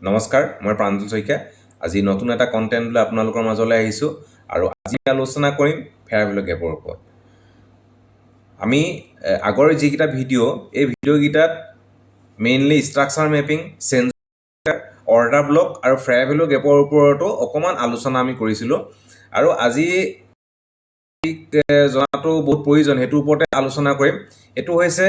নমস্কাৰ, মই প্ৰাঞ্জল শইকীয়া। আজি নতুন এটা কণ্টেণ্ট লৈ আপোনালোকৰ মাজলৈ আহিছোঁ আৰু আজি আলোচনা কৰিম ফেয়াৰ ভেলু গেপৰ ওপৰত। আমি আগৰ যিকেইটা ভিডিঅ' এই ভিডিঅ'কেইটাত mainly structure mapping, order block আৰু ফেয়াৰ ভেলু গেপৰ ওপৰতো অকণমান আলোচনা আমি কৰিছিলোঁ আৰু আজি জনাটো বহুত প্ৰয়োজন, সেইটোৰ ওপৰতে আলোচনা কৰিম। এইটো হৈছে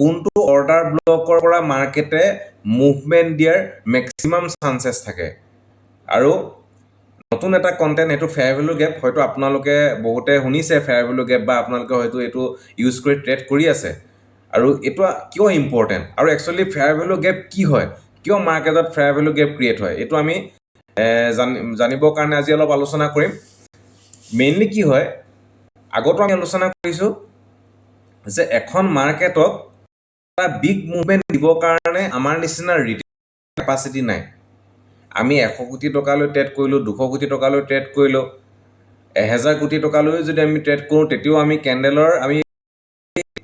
কোনটো অৰ্ডাৰ ব্লকৰ পৰা মাৰ্কেটে মুভমেণ্ট দিয়াৰ মেক্সিমাম চান্সেছ থাকে। আৰু নতুন এটা কণ্টেণ্ট, এইটো ফেয়াৰ ভেলু গেপ। হয়তো আপোনালোকে বহুতে শুনিছে ফেয়াৰ ভেলু গেপ বা আপোনালোকে হয়তো এইটো ইউজ কৰি ট্ৰেড কৰি আছে। আৰু এইটো কিয় ইম্পৰ্টেণ্ট আৰু একচুৱেলি ফেয়াৰ ভেলু গেপ কি হয়, কিয় মাৰ্কেটত ফেয়াৰ ভেলু গেপ ক্ৰিয়েট হয়, এইটো আমি জানিবৰ কাৰণে আজি অলপ আলোচনা কৰিম। মেইনলি কি হয়, আগতো আমি আলোচনা কৰিছোঁ যে এখন মাৰ্কেটক এটা বিগ মুভমেণ্ট দিবৰ কাৰণে আমাৰ নিচিনা ৰিটেইল কেপাচিটি নাই। আমি 100 কোটি টকালৈ ট্ৰেড কৰিলোঁ, 200 কোটি টকালৈ ট্ৰেড কৰিলোঁ, 1000 কোটি টকালৈও যদি আমি ট্ৰেড কৰোঁ, তেতিয়াও আমি কেণ্ডেলৰ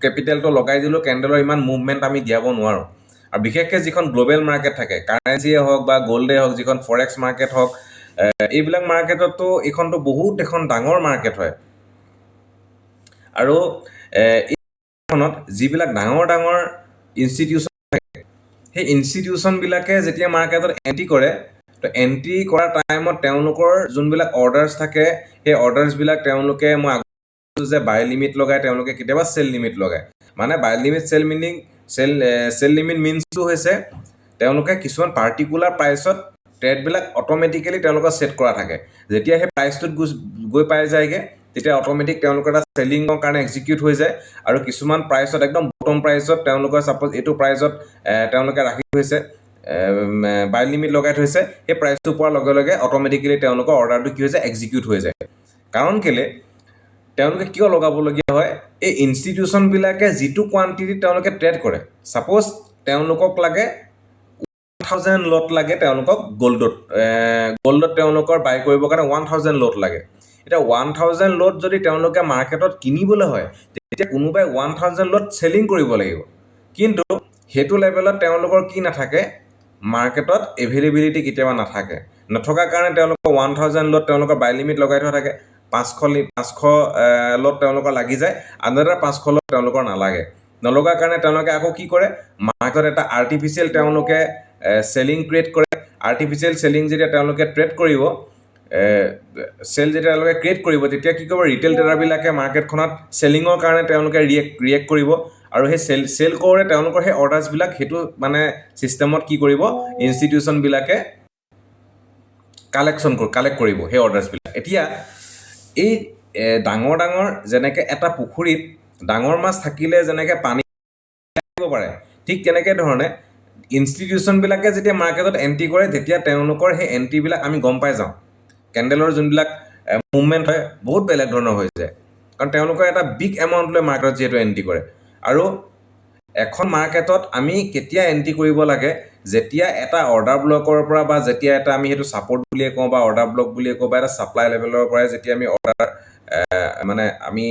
কেপিটেলটো লগাই দিলোঁ, কেণ্ডেলৰ ইমান মুভমেণ্ট আমি দিয়াব নোৱাৰোঁ। আৰু বিশেষকৈ যিখন গ্ল'বেল মাৰ্কেট থাকে, কাৰেঞ্চিয়ে হওক বা গ'ল্ডে হওক, যিখন ফৰেক্স মাৰ্কেট হওক, এইবিলাক মাৰ্কেটতো এইখনতো বহুত এখন ডাঙৰ মাৰ্কেট হয়। আৰু এইখনত যিবিলাক ডাঙৰ ডাঙৰ ইনষ্টিটিউশ্যন থাকে, সেই ইনষ্টিটিউশ্যনবিলাকে যেতিয়া মাৰ্কেটত এণ্ট্ৰি কৰে, তো এণ্ট্ৰি কৰা টাইমত তেওঁলোকৰ যোনবিলাক অৰ্ডাৰ্ছ থাকে, সেই অৰ্ডাৰ্ছবিলাক তেওঁলোকে, মই আগতে যে বাই লিমিট লগায়, তেওঁলোকে কেতিয়াবা চেল লিমিট লগায়। মানে বাই লিমিট চেল লিমিট মিনছটো হৈছে তেওঁলোকে কিছুমান পাৰ্টিকুলাৰ প্ৰাইচত ট্ৰেডবিলাক অট'মেটিকেলি তেওঁলোকৰ ছেট কৰা থাকে। যেতিয়া সেই প্ৰাইচটোত গৈ পাই যায়গৈ, তেতিয়া অট'মেটিক তেওঁলোকৰ এটা চেলিঙৰ কাৰণে এক্সিকিউট হৈ যায়। আৰু কিছুমান প্ৰাইচত, একদম বটম প্ৰাইচত তেওঁলোকৰ ছাপ'জ এইটো প্ৰাইচত তেওঁলোকে ৰাখি থৈছে, বাই লিমিট লগাই থৈছে, সেই প্ৰাইচটো পোৱাৰ লগে লগে অট'মেটিকেলি তেওঁলোকৰ অৰ্ডাৰটো কি হৈ যায়, এক্সিকিউট হৈ যায়। কাৰণ কেলৈ তেওঁলোকে কিয় লগাবলগীয়া হয়, এই ইনষ্টিটিউশ্যনবিলাকে যিটো কোৱান্টিটিত তেওঁলোকে ট্ৰেড কৰে, ছাপ'জ তেওঁলোকক লাগে 1000 লট লাগে, তেওঁলোকক গ'ল্ডত তেওঁলোকৰ বাই কৰিবৰ কাৰণে 1000 লট লাগে। এতিয়া 1000 লট যদি তেওঁলোকে মাৰ্কেটত কিনিবলৈ হয়, তেতিয়া কোনোবাই 1000 লট চেলিং কৰিব লাগিব। কিন্তু সেইটো লেভেলত তেওঁলোকৰ কি নাথাকে, মাৰ্কেটত এভেইলেবিলিটি কেতিয়াবা নাথাকে। নথকাৰ কাৰণে তেওঁলোকৰ 1000 লট তেওঁলোকৰ বাই লিমিট লগাই থোৱা থাকে, 500 লট তেওঁলোকৰ লাগি যায়, আনদাৰ 500 লট তেওঁলোকৰ নালাগে। নলগাৰ কাৰণে তেওঁলোকে আকৌ কি কৰে, মাৰ্কেটত এটা আৰ্টিফিচিয়েল তেওঁলোকে চেলিং ক্ৰিয়েট কৰে। আৰ্টিফিচিয়েল চেলিং যেতিয়া তেওঁলোকে ট্ৰেড কৰিব, যেতিয়া তেওঁলোকে ক্ৰিয়েট কৰিব, তেতিয়া কি কৰিব, ৰিটেইল ট্ৰেডাৰবিলাকে মাৰ্কেটখনত চেলিঙৰ কাৰণে তেওঁলোকে ৰিয়েক্ট কৰিব। আৰু সেই চেল কৰোঁতে তেওঁলোকৰ সেই অৰ্ডাৰ্ছবিলাক সেইটো মানে ছিষ্টেমত কি কৰিব, ইনষ্টিটিউশ্যনবিলাকে কালেক্ট কৰিব সেই অৰ্ডাৰ্ছবিলাক। এতিয়া এই ডাঙৰ ডাঙৰ, যেনেকৈ এটা পুখুৰীত ডাঙৰ মাছ থাকিলে যেনেকৈ পানী দিব পাৰে, ঠিক তেনেকৈ ধৰণে ইনষ্টিটিউশ্যনবিলাকে যেতিয়া মাৰ্কেটত এণ্ট্ৰি কৰে, তেতিয়া তেওঁলোকৰ সেই এণ্ট্ৰিবিলাক আমি গম পাই যাওঁ। কেণ্ডেলৰ যোনবিলাক মুভমেণ্ট হয়, বহুত বেলেগ ধৰণৰ হৈ যায়, কাৰণ তেওঁলোকৰ এটা বিগ এমাউণ্ট লৈ মাৰ্কেটত যিহেতু এণ্ট্ৰি কৰে। আৰু এখন মাৰ্কেটত আমি কেতিয়া এণ্ট্ৰি কৰিব লাগে, যেতিয়া এটা অৰ্ডাৰ ব্লকৰ পৰা, বা যেতিয়া এটা আমি সেইটো ছাপৰ্ট বুলিয়ে কওঁ বা অৰ্ডাৰ ব্লক বুলিয়ে কওঁ, বা এটা ছাপ্লাই লেভেলৰ পৰাই যেতিয়া আমি আমি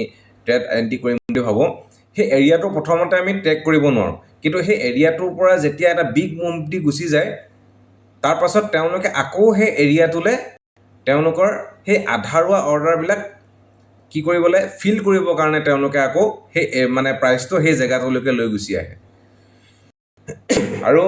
ট্ৰেড এণ্ট্ৰি কৰিম বুলি ভাবোঁ, সেই এৰিয়াটো প্ৰথমতে আমি ট্ৰেক কৰিব নোৱাৰোঁ। কিন্তু সেই এৰিয়াটোৰ পৰা যেতিয়া এটা বিগ মুভ দি গুচি যায়, তাৰপাছত তেওঁলোকে আকৌ সেই এৰিয়াটোলৈ তেওঁলোকৰ সেই আধাৰুৱা অৰ্ডাৰবিলাক কি কৰিবলৈ, ফিল কৰিবৰ কাৰণে তেওঁলোকে আকৌ সেই মানে প্ৰাইচটো সেই জেগাটোলৈকে লৈ গুচি আহে। আৰু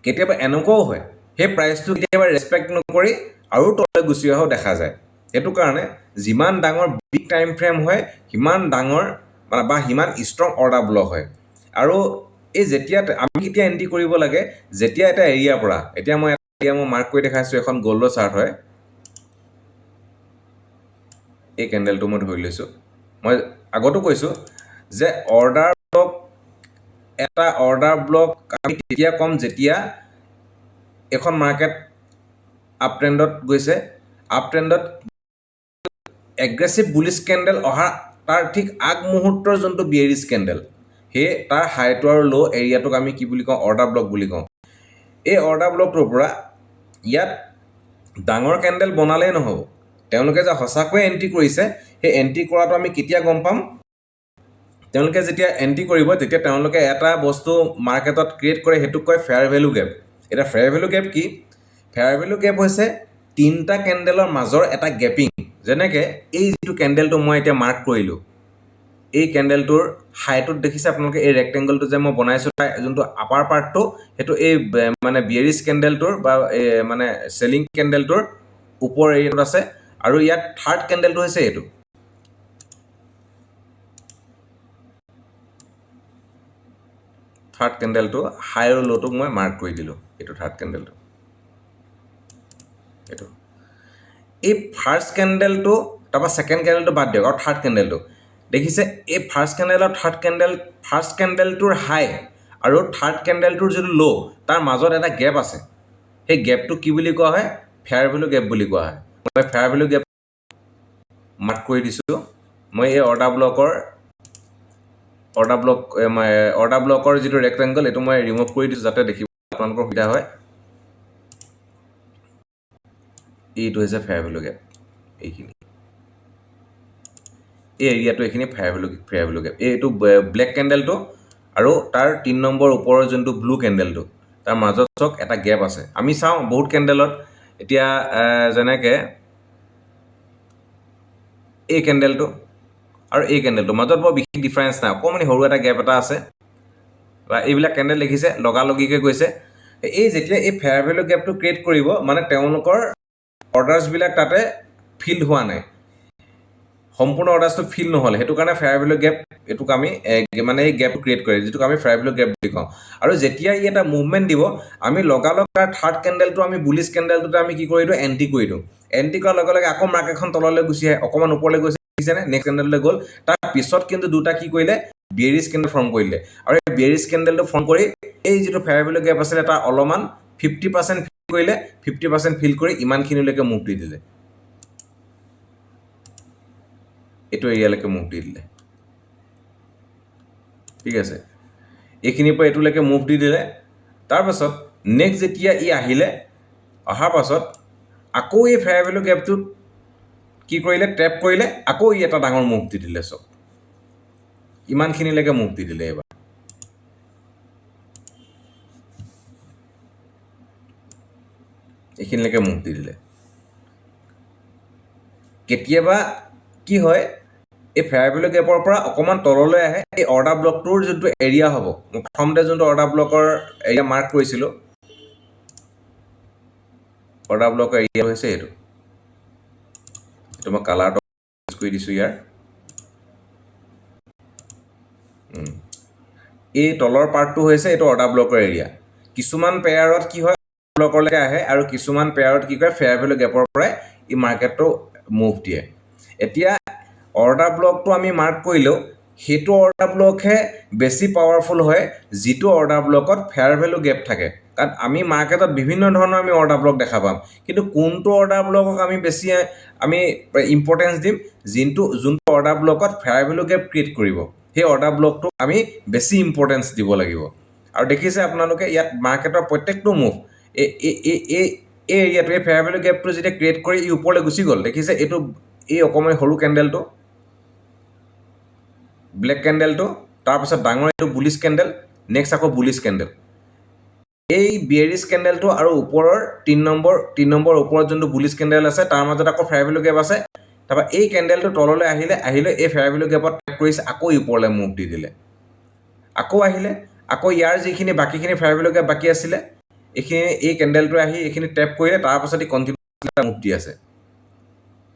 কেতিয়াবা এনেকুৱাও হয়, সেই প্ৰাইচটো কেতিয়াবা ৰেচপেক্ট নকৰি আৰু তললৈ গুচি অহাও দেখা যায়। সেইটো কাৰণে যিমান ডাঙৰ বিগ টাইম ফ্ৰেম হয়, সিমান ডাঙৰ বা সিমান ষ্ট্ৰং অৰ্ডাৰ ব্লক হয়। আৰু এই যেতিয়া আমি কেতিয়া এণ্ট্ৰি কৰিব লাগে, যেতিয়া এটা এৰিয়াৰ পৰা, এতিয়া মই মাৰ্ক কৰি দেখাইছোঁ, এখন গ'ল্ডৰ চাৰ্ট হয়, এই কেণ্ডেলটো মই ধৰি লৈছোঁ। মই আগতো কৈছোঁ যে এটা অৰ্ডাৰ ব্লক আমি তেতিয়া ক'ম যেতিয়া এখন মাৰ্কেট আপ ট্ৰেণ্ডত গৈছে, আপ ট্ৰেণ্ডত এগ্ৰেছিভ বুলিছ কেণ্ডেল অহা তাৰ ঠিক আগমুহূৰ্তৰ যোনটো বিয়েৰিছ কেণ্ডেল, সেই তাৰ হাইটো আৰু ল' এৰিয়াটোক আমি কি বুলি কওঁ, অৰ্ডাৰ ব্লক বুলি কওঁ। এই অৰ্ডাৰ ব্লকটোৰ পৰা ইয়াত ডাঙৰ কেণ্ডেল বনালেই নহ'ব, তেওঁলোকে যে সঁচাকৈয়ে এণ্ট্ৰি কৰিছে, সেই এণ্ট্ৰি কৰাটো আমি কেতিয়া গম পাম, তেওঁলোকে যেতিয়া এণ্ট্ৰি কৰিব, তেতিয়া তেওঁলোকে এটা বস্তু মাৰ্কেটত ক্ৰিয়েট কৰে, সেইটোক কয় ফেয়াৰ ভেলু গেপ। এটা ফেয়াৰ ভেলু গেপ কি? ফেয়াৰ ভেলু গেপ হৈছে তিনিটা কেণ্ডেলৰ মাজৰ এটা গেপিং। যেনেকৈ এই যিটো কেণ্ডেলটো মই এতিয়া মাৰ্ক কৰিলোঁ, এই কেণ্ডেলটোৰ হাইটোত দেখিছে আপোনালোকে এই ৰেক্টেংগলটো যে মই বনাইছোঁ, তাৰ যোনটো আপাৰ পাৰ্টটো সেইটো এই মানে বিয়েৰিছ কেণ্ডেলটোৰ বা মানে চেলিং কেণ্ডেলটোৰ ওপৰ এৰিয়াটোত আছে, আৰু ইয়াত থাৰ্ড কেণ্ডেলটো হৈছে এইটো। থাৰ্ড কেণ্ডেলটো হাই আৰু ল'টোক মই মাৰ্ক কৰি দিলোঁ, এইটো থাৰ্ড কেণ্ডেলটো। এইটো এই ফাৰ্ষ্ট কেণ্ডেলটো, তাৰপৰা ছেকেণ্ড কেণ্ডেলটো বাদ দিয়ক আৰু থাৰ্ড কেণ্ডেলটো দেখিছে। এই ফাৰ্ষ্ট কেণ্ডেল আৰু থাৰ্ড কেণ্ডেল, ফাৰ্ষ্ট কেণ্ডেলটোৰ হাই আৰু থাৰ্ড কেণ্ডেলটোৰ যিটো ল' তাৰ মাজত এটা গেপ আছে। সেই গেপটো কি বুলি কোৱা হয়? ফেয়াৰ ভেলু গেপ বুলি কোৱা হয়। মই ফেয়াৰ ভেলু গেপ মাৰ্ক কৰি দিছোঁ। মই এই অৰ্ডাৰ ব্লকৰ যিটো ৰেক্টেংগল এইটো মই ৰিমুভ কৰি দিছোঁ যাতে দেখিব আপোনালোকৰ সুবিধা হয়। এইটো হৈছে ফেয়াৰ ভেলু গেপ। এইখিনি এই এৰিয়াটো, এইখিনি ফেয়াৰ ভেলু গেপ। এইটো ব্লেক কেণ্ডেলটো আৰু তাৰ 3 নম্বৰ ওপৰৰ যোনটো ব্লু কেণ্ডেলটো, তাৰ মাজত চাওক এটা গেপ আছে। আমি চাওঁ বহুত কেণ্ডেলত, এতিয়া যেনেকৈ এই কেণ্ডেলটো আৰু এই কেণ্ডেলটো মাজত বৰ বিশেষ ডিফাৰেঞ্চ নাই, অকণমানি সৰু এটা গেপ এটা আছে। বা এইবিলাক কেণ্ডেল দেখিছে লগালগিকৈ গৈছে। এই যেতিয়া এই ফেয়াৰ ভেলু গেপটো ক্ৰিয়েট কৰিব, মানে তেওঁলোকৰ অৰ্ডাৰ্ছবিলাক তাতে ফিল হোৱা নাই, সম্পূৰ্ণ অৰ্ডাৰ্ছটো ফিল নহ'লে, সেইটো কাৰণে ফেয়াৰ ভেলু গেপ এইটোক আমি মানে এই গেপটো ক্ৰিয়েট কৰে, যিটোক আমি ফেয়াৰ ভেলু গেপ বুলি কওঁ। আৰু যেতিয়া ই এটা মুভমেণ্ট দিব, আমি লগালগ তাৰ থাৰ্ড কেণ্ডেলটো, আমি বুলিছ কেণ্ডেলটোতে আমি কি কৰি দিওঁ? এণ্টি কৰি দিওঁ। এণ্টি কৰাৰ লগে লগে আকৌ মাৰ্কেটখন তললৈ গুচি আহে, অকণমান ওপৰলৈ গৈছে, দেখিছেনে? নেক্সট কেণ্ডেললৈ গ'ল। তাৰ পিছত কিন্তু দুটা কি কৰিলে? বিয়েৰিছ কেণ্ডেল ফৰ্ম কৰিলে। আৰু এই বিয়েৰিছ কেণ্ডেলটো ফৰ্ম কৰি এই যিটো ফেয়াৰ ভেলু গেপ আছিলে তাৰ অলপমান 50% ফিল কৰিলে, 50% ফিল কৰি ইমানখিনিলৈকে মুভ দি দিলে, এইটো এৰিয়ালৈকে মুভ দি দিলে। ঠিক আছে, এইখিনিৰ পৰা এইটোলৈকে মুভ দি দিলে। তাৰপাছত নেক্সট যেতিয়া ই আহিলে, অহাৰ পাছত আকৌ এই ফেয়াৰ ভেলু গেপটোত কি কৰিলে? ট্ৰেপ কৰিলে, আকৌ ই এটা ডাঙৰ মুভ দি দিলে। চব ইমানখিনিলৈকে মুভ দি দিলে। এইবাৰ এইখিনিলৈকে মুভ দি দিলে। কেতিয়াবা কি হয়, এই ফেয়াৰ ভেলু গেপৰ পৰা অকণমান তললৈ আহে, এই অৰ্ডাৰ ব্লকটোৰ যোনটো এৰিয়া হ'ব, মই প্ৰথমতে যোনটো অৰ্ডাৰ ব্লকৰ এৰিয়া মাৰ্ক কৰিছিলোঁ, অৰ্ডাৰ ব্লকৰ এৰিয়া হৈছে এইটো। এইটো মই কালাৰটো ইউজ কৰি দিছোঁ ইয়াৰ। এই তলৰ পাৰ্টটো হৈছে এইটো অৰ্ডাৰ ব্লকৰ এৰিয়া। কিছুমান পেয়াৰত কি হয়, ব্লকলৈকে আহে, আৰু কিছুমান পেয়াৰত কি কৰে? ফেয়াৰ ভেলু গেপৰ পৰাই এই মাৰ্কেটটো মুভ দিয়ে। এতিয়া অৰ্ডাৰ ব্লকটো আমি মাৰ্ক কৰিলেও, সেইটো অৰ্ডাৰ ব্লকহে বেছি পাৱাৰফুল হয় যিটো অৰ্ডাৰ ব্লকত ফেয়াৰ ভেলু গেপ থাকে। কাৰণ আমি মাৰ্কেটত বিভিন্ন ধৰণৰ আমি অৰ্ডাৰ ব্লক দেখা পাম, কিন্তু কোনটো অৰ্ডাৰ ব্লকক আমি বেছি ইম্পৰ্টেঞ্চ দিম? যোনটো অৰ্ডাৰ ব্লকত ফেয়াৰ ভেলু গেপ ক্ৰিয়েট কৰিব, সেই অৰ্ডাৰ ব্লকটোক আমি বেছি ইম্পৰ্টেঞ্চ দিব লাগিব। আৰু দেখিছে আপোনালোকে ইয়াত মাৰ্কেটৰ প্ৰত্যেকটো মুভ এই এৰিয়াটো, এই ফেয়াৰ ভেলু গেপটো যেতিয়া ক্ৰিয়েট কৰি ই ওপৰলৈ গুচি গ'ল, দেখিছে এইটো এই অকণমান সৰু কেণ্ডেলটো, ব্লেক কেণ্ডেলটো, তাৰপিছত ডাঙৰ এইটো বুলিছ কেণ্ডেল, নেক্সট আকৌ বুলিছ কেণ্ডেল, এই বিয়েৰিছ কেণ্ডেলটো আৰু ওপৰৰ 3 নম্বৰ ওপৰত যোনটো বুলিছ কেণ্ডেল আছে তাৰ মাজত আকৌ ফেয়াৰ ভেলু গেপ আছে। তাৰপৰা এই কেণ্ডেলটো তললৈ আহিলে এই ফেয়াৰ ভেলু গেপত ট্ৰেপ কৰিছে, আকৌ ওপৰলৈ মুভ দি দিলে, আকৌ আহিলে, আকৌ ইয়াৰ যিখিনি বাকীখিনি ফেয়াৰ ভেলু গেপ বাকী আছিলে, এই কেণ্ডেলটো আহি এইখিনি ট্ৰেপ কৰিলে, তাৰপাছত ই কণ্টিনিউ মুভ দি আছে।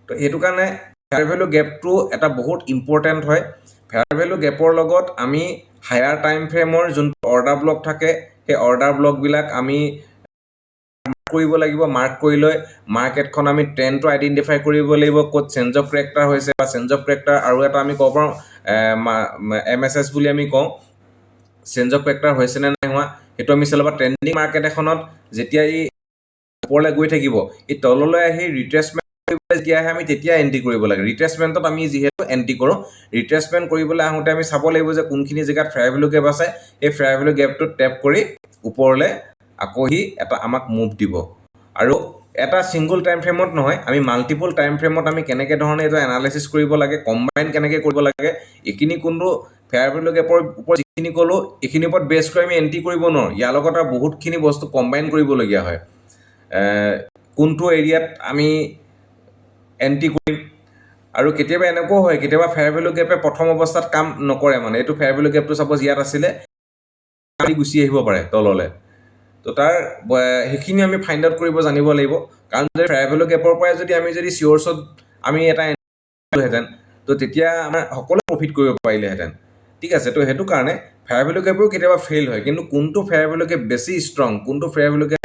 তো সেইটো কাৰণে ফেয়াৰ ভেলু গেপটো এটা বহুত ইম্পৰ্টেণ্ট হয়। ফেয়াৰ ভেলু গেপৰ লগত আমি হায়াৰ টাইম ফ্ৰেমৰ যোনটো অৰ্ডাৰ ব্লক থাকে, সেই অৰ্ডাৰ ব্লকবিলাক আমি মাৰ্ক কৰিব লাগিব। মাৰ্ক কৰি লৈ মাৰ্কেটখন আমি ট্ৰেণ্ডটো আইডেণ্টিফাই কৰিব লাগিব, ক'ত চেঞ্জ অফ কেৰেক্টাৰ হৈছে, বা চেঞ্জ অফ কেৰেক্টাৰ আৰু এটা আমি ক'ব পাৰোঁ MSS বুলি আমি কওঁ, চেঞ্জ অফ কেৰেক্টাৰ হৈছেনে নাই হোৱা, সেইটো আমি চালোঁ। বা ট্ৰেণ্ডিং মাৰ্কেট এখনত যেতিয়া ই ওপৰলৈ গৈ থাকিব, এই তললৈ আহি ৰিট্ৰেচমেণ্ট কৰিবলৈ যেতিয়া আহে, আমি তেতিয়া এণ্ট্ৰি কৰিব লাগে। ৰিট্ৰেচমেণ্টত আমি যিহেতু এণ্ট্ৰি কৰোঁ, ৰিট্ৰেচমেণ্ট কৰিবলৈ আহোঁতে আমি চাব লাগিব যে কোনখিনি জেগাত ফেয়াৰ ভেলু গেপ আছে, এই ফেয়াৰ ভেলু গেপটোত টেপ কৰি ওপৰলৈ আকৌ সি এটা আমাক মুভ দিব। আৰু এটা ছিংগল টাইম ফ্ৰেমত নহয়, আমি মাল্টিপল টাইম ফ্ৰেমত আমি কেনেকৈ ধৰণে এইটো এনালাইচিছ কৰিব লাগে, কম্বাইন কেনেকৈ কৰিব লাগে, এইখিনি কোনটো ফেয়াৰ ভেলু গেপৰ ওপৰত যিখিনি ক'লোঁ এইখিনিৰ ওপৰত বেছ কৰি আমি এণ্ট্ৰি কৰিব নোৱাৰোঁ। ইয়াৰ লগত আৰু বহুতখিনি বস্তু কম্বাইন কৰিবলগীয়া হয়। কোনটো এৰিয়াত আমি এণ্ট্ৰি কৰিম, আৰু কেতিয়াবা এনেকুৱাও হয়, কেতিয়াবা ফেয়াৰ ভেলু গেপে প্ৰথম অৱস্থাত কাম নকৰে। মানে এইটো ফেয়াৰ ভেলু গেপটো চাপ'জ ইয়াত আছিলে, গুচি আহিব পাৰে তললৈ। তো তাৰ সেইখিনি আমি ফাইণ্ড আউট কৰিব জানিব লাগিব। কাৰণ যদি ফেয়াৰ ভেলু গেপৰ পৰাই আমি যদি চিয়'ৰ্ছত আমি এটা হেঁতেন, তো তেতিয়া আমাৰ সকলোৱে প্ৰফিট কৰিব পাৰিলেহেঁতেন। ঠিক আছে, তো সেইটো কাৰণে ফেয়াৰ ভেলু গেপো কেতিয়াবা ফেইল হয়, কিন্তু কোনটো ফেয়াৰ ভেলু গেপ বেছি ষ্ট্ৰং, কোনটো ফেয়াৰ ভেলু গেপ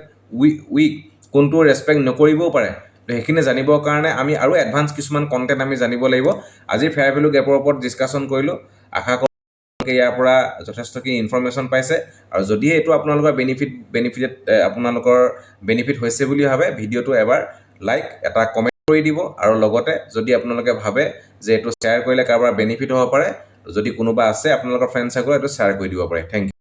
উইক, কোনটো ৰেচপেক্ট নকৰিবও পাৰে, তো সেইখিনি জানিবৰ কাৰণে আমি আৰু এডভান্স কিছুমান কণ্টেণ্ট আমি জানিব লাগিব। আজি ফেয়াৰ ভেলু গেপৰ ওপৰত ডিছকাশ্যন কৰিলোঁ। আশা কৰোঁ ইয়াৰ পৰা যথেষ্টখিনি ইনফৰমেশ্যন পাইছে, আৰু যদি এইটো আপোনালোকৰ আপোনালোকৰ বেনিফিট হৈছে বুলি ভাবে, ভিডিঅ'টো এবাৰ লাইক, এটা কমেণ্ট কৰি দিব, আৰু লগতে যদি আপোনালোকে ভাবে যে এইটো শ্বেয়াৰ কৰিলে কাৰোবাৰ বেনিফিট হ'ব পাৰে, যদি কোনোবা আছে আপোনালোকৰ ফ্ৰেণ্ড চাৰ্কলত, এইটো শ্বেয়াৰ কৰি দিব পাৰে। Thank U.